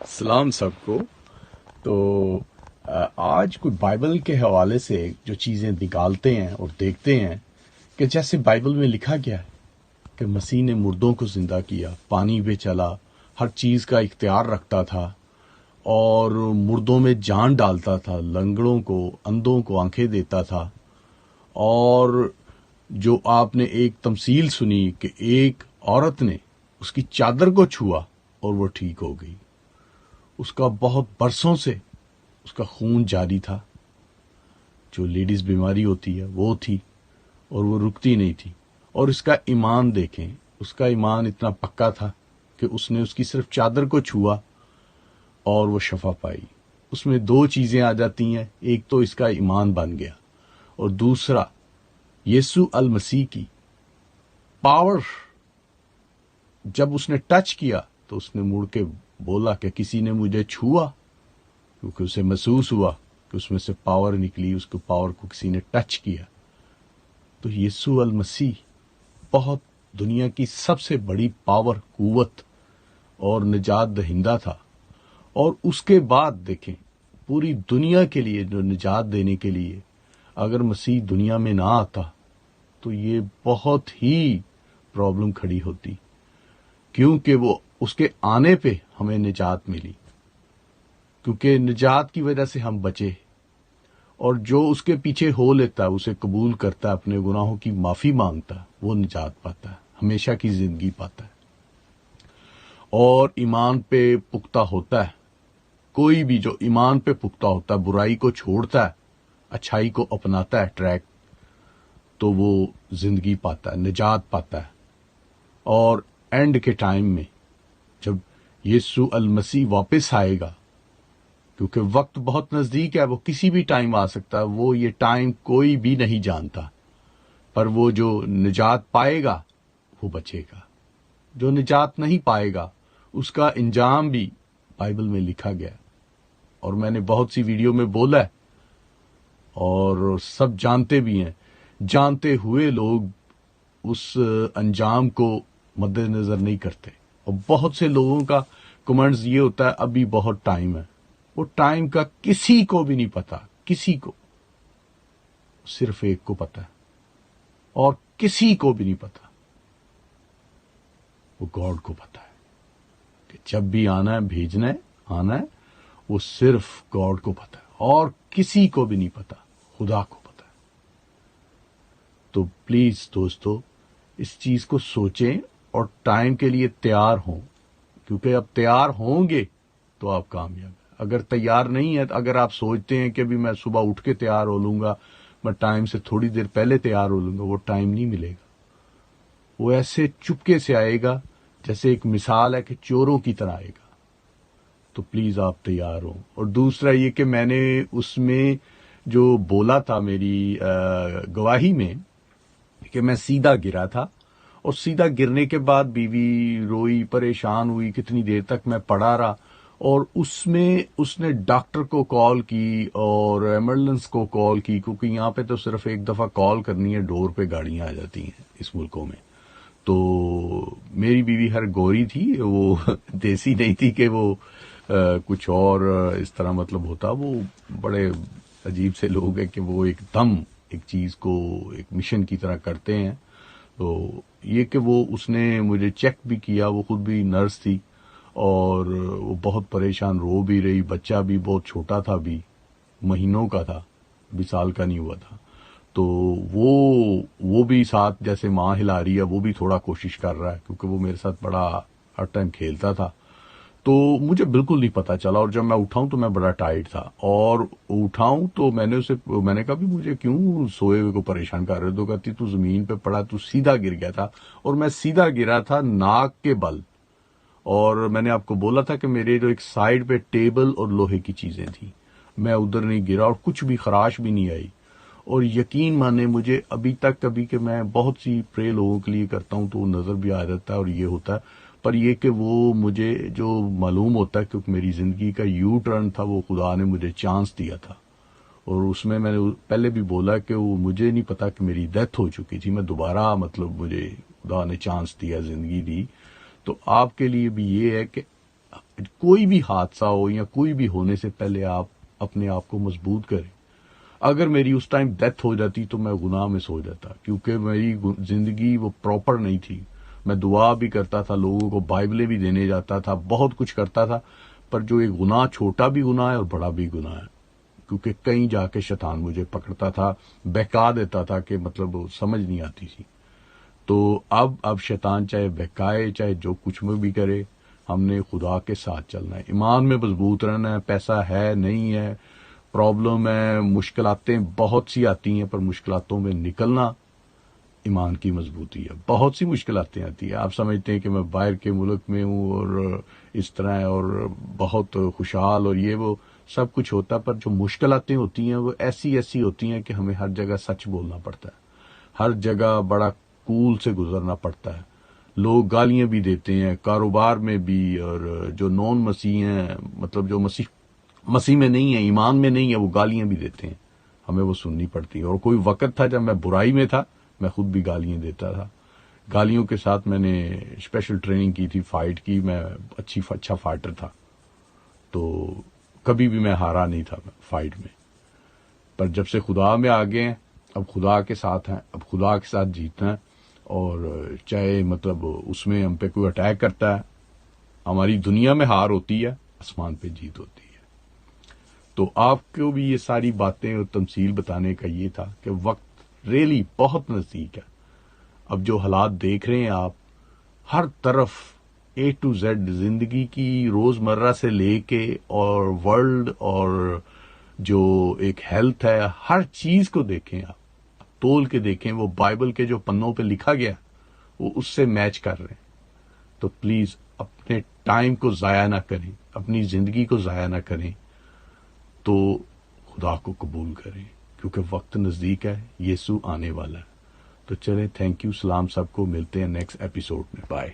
सलाम सबको। तो आज कोई बाइबल के हवाले से जो चीज़ें निकालते हैं और देखते हैं कि जैसे बाइबल में लिखा गया है कि मसीह ने मुर्दों को जिंदा किया, पानी पे चला, हर चीज़ का इख्तियार रखता था और मुर्दों में जान डालता था, लंगड़ों को, अंधों को आंखें देता था। और जो आपने एक तमसील सुनी कि एक औरत ने उसकी चादर को छुआ और वो ठीक हो गई। उसका बहुत बरसों से उसका खून जारी था, जो लेडीज बीमारी होती है वो थी और वो रुकती नहीं थी। और इसका ईमान देखें, उसका ईमान इतना पक्का था कि उसने उसकी सिर्फ चादर को छुआ और वो शफा पाई। उसमें दो चीजें आ जाती हैं, एक तो इसका ईमान बन गया और दूसरा यीशु अल मसीह की पावर। जब उसने टच किया तो उसने मुड़ के बोला कि किसी ने मुझे छुआ, क्योंकि उसे महसूस हुआ कि उसमें से पावर निकली, उसको पावर को किसी ने टच किया। तो यीशु अल मसीह बहुत दुनिया की सबसे बड़ी पावर, कुव्वत और निजात दहिंदा था। और उसके बाद देखें, पूरी दुनिया के लिए जो निजात देने के लिए अगर मसीह दुनिया में ना आता तो ये बहुत ही प्रॉब्लम खड़ी होती, क्योंकि वो उसके आने पे हमें निजात मिली, क्योंकि निजात की वजह से हम बचे। और जो उसके पीछे हो लेता है, उसे कबूल करता है, अपने गुनाहों की माफी मांगता है, वो निजात पाता है, हमेशा की जिंदगी पाता है। और ईमान पे पुख्ता होता है, कोई भी जो ईमान पे पुख्ता होता है, बुराई को छोड़ता है, अच्छाई को अपनाता है ट्रैक, तो वो जिंदगी पाता है, निजात पाता है। और एंड के टाइम में जब यीशु अल मसीह वापस आएगा, क्योंकि वक्त बहुत नजदीक है, वो किसी भी टाइम आ सकता है, वो ये टाइम कोई भी नहीं जानता, पर वो जो निजात पाएगा वो बचेगा। जो निजात नहीं पाएगा उसका इंजाम भी बाइबल में लिखा गया। और मैंने बहुत सी वीडियो में बोला है और सब जानते भी हैं, जानते हुए लोग उस अंजाम को मद्देनजर नहीं करते। और बहुत से लोगों का कमेंट्स ये होता है अभी बहुत टाइम है। वो टाइम का किसी को भी नहीं पता, किसी को, सिर्फ एक को पता है, और किसी को भी नहीं पता, वो गॉड को पता है कि जब भी आना है, भेजना है, आना है, वो सिर्फ गॉड को पता है और किसी को भी नहीं पता, खुदा को पता है। तो प्लीज दोस्तों, इस चीज को सोचें और टाइम के लिए तैयार हों, क्योंकि अब तैयार होंगे तो आप कामयाब हैं। अगर तैयार नहीं है, अगर आप सोचते हैं कि अभी मैं सुबह उठ के तैयार हो लूंगा, मैं टाइम से थोड़ी देर पहले तैयार हो लूंगा, वो टाइम नहीं मिलेगा। वो ऐसे चुपके से आएगा, जैसे एक मिसाल है कि चोरों की तरह आएगा। तो प्लीज आप तैयार हो। और दूसरा ये कि मैंने उसमें जो बोला था मेरी गवाही में कि मैं सीधा गिरा था, और सीधा गिरने के बाद बीवी रोई, परेशान हुई, कितनी देर तक मैं पड़ा रहा। और उसमें उसने डॉक्टर को कॉल की और एम्बुलेंस को कॉल की, क्योंकि यहाँ पे तो सिर्फ एक दफा कॉल करनी है, डोर पे गाड़ियां आ जाती हैं इस मुल्कों में। तो मेरी बीवी हर गोरी थी, वो देसी नहीं थी कि वो कुछ और इस तरह मतलब होता। वो बड़े अजीब से लोग हैं कि वो एकदम एक चीज को एक मिशन की तरह करते हैं। तो ये कि वो उसने मुझे चेक भी किया, वो खुद भी नर्स थी और वो बहुत परेशान, रो भी रही, बच्चा भी बहुत छोटा था, भी महीनों का था, 20 साल का नहीं हुआ था। तो वो भी साथ, जैसे माँ हिला रही है, वो भी थोड़ा कोशिश कर रहा है, क्योंकि वो मेरे साथ बड़ा हर टाइम खेलता था। तो मुझे बिल्कुल नहीं पता चला, और जब मैं उठाऊं तो मैं बड़ा टाइट था, और उठाऊं तो मैंने कहा भी मुझे क्यों सोए हुए को परेशान कर रहे हो? तो कहती तू जमीन पे पड़ा, तू सीधा गिर गया था। और मैं सीधा गिरा था नाक के बल। और मैंने आपको बोला था कि मेरे जो एक साइड पे टेबल और लोहे की चीजें थी, मैं उधर नहीं गिरा और कुछ भी खराश भी नहीं आई। और यकीन माने मुझे अभी तक, कभी कि मैं बहुत सी प्रे लोगों के लिए करता हूं तो वो नजर भी आ जाता है और ये होता है, पर ये कि वो मुझे जो मालूम होता है, क्योंकि मेरी जिंदगी का यू टर्न था, वो खुदा ने मुझे चांस दिया था। और उसमें मैंने पहले भी बोला कि वो मुझे नहीं पता कि मेरी डेथ हो चुकी थी, मैं दोबारा मतलब मुझे खुदा ने चांस दिया, जिंदगी दी। तो आपके लिए भी ये है कि کوئی بھی حادثہ ہو یا کوئی بھی ہونے سے پہلے آپ اپنے آپ کو مضبوط کریں. اگر میری اس ٹائم ڈیتھ ہو جاتی تو میں گناہ میں سو جاتا، کیونکہ میری زندگی وہ پراپر نہیں تھی. میں دعا بھی کرتا تھا، لوگوں کو بائبلیں بھی دینے جاتا تھا، بہت کچھ کرتا تھا، پر جو ایک گناہ چھوٹا بھی گناہ ہے اور بڑا بھی گناہ ہے، کیونکہ کہیں جا کے شیطان مجھے پکڑتا تھا، بہکا دیتا تھا کہ مطلب سمجھ نہیں آتی تھی. تو اب شیطان چاہے بہکائے، چاہے جو کچھ میں بھی کرے، ہم نے خدا کے ساتھ چلنا ہے، ایمان میں مضبوط رہنا ہے. پیسہ ہے نہیں ہے، پرابلم ہے، مشکلاتیں بہت سی آتی ہیں، پر مشکلاتوں میں نکلنا ایمان کی مضبوطی ہے. بہت سی مشکلاتیں آتی ہیں، آپ سمجھتے ہیں کہ میں باہر کے ملک میں ہوں اور اس طرح ہے اور بہت خوشحال اور یہ وہ سب کچھ ہوتا، پر جو مشکلاتیں ہوتی ہیں وہ ایسی ہوتی ہیں کہ ہمیں ہر جگہ سچ بولنا پڑتا ہے، ہر جگہ بڑا کول سے گزرنا پڑتا ہے. لوگ گالیاں بھی دیتے ہیں کاروبار میں بھی، اور جو نون مسیح ہیں، مطلب جو مسیح میں نہیں ہے، ایمان میں نہیں ہے، وہ گالیاں بھی دیتے ہیں، ہمیں وہ سننی پڑتی ہیں. اور کوئی وقت تھا جب میں برائی میں تھا، میں خود بھی گالیاں دیتا تھا. گالیوں کے ساتھ میں نے اسپیشل ٹریننگ کی تھی، فائٹ کی، میں اچھا فائٹر تھا، تو کبھی بھی میں ہارا نہیں تھا فائٹ میں. پر جب سے خدا میں آ گئے ہیں، اب خدا کے ساتھ ہیں، اب خدا کے ساتھ جیتنا ہے. اور چاہے مطلب اس میں ہم پہ کوئی اٹیک کرتا ہے، ہماری دنیا میں ہار ہوتی ہے، آسمان پہ جیت ہوتی ہے. تو آپ کو بھی یہ ساری باتیں اور تمثیل بتانے کا یہ تھا کہ وقت ریلی بہت نزدیک ہے. اب جو حالات دیکھ رہے ہیں آپ، ہر طرف اے ٹو زیڈ زندگی کی روزمرہ سے لے کے اور ورلڈ اور جو ایک ہیلتھ ہے، ہر چیز کو دیکھیں آپ، تول کے دیکھیں، وہ بائبل کے جو پنوں پہ لکھا گیا وہ اس سے میچ کر رہے ہیں. تو پلیز اپنے ٹائم کو ضائع نہ کریں، اپنی زندگی کو ضائع نہ کریں، تو خدا کو قبول کریں، کیونکہ وقت نزدیک ہے، یسوع آنے والا ہے. تو چلیں، تھینک یو، سلام سب کو، ملتے ہیں نیکسٹ ایپیسوڈ میں، بائے.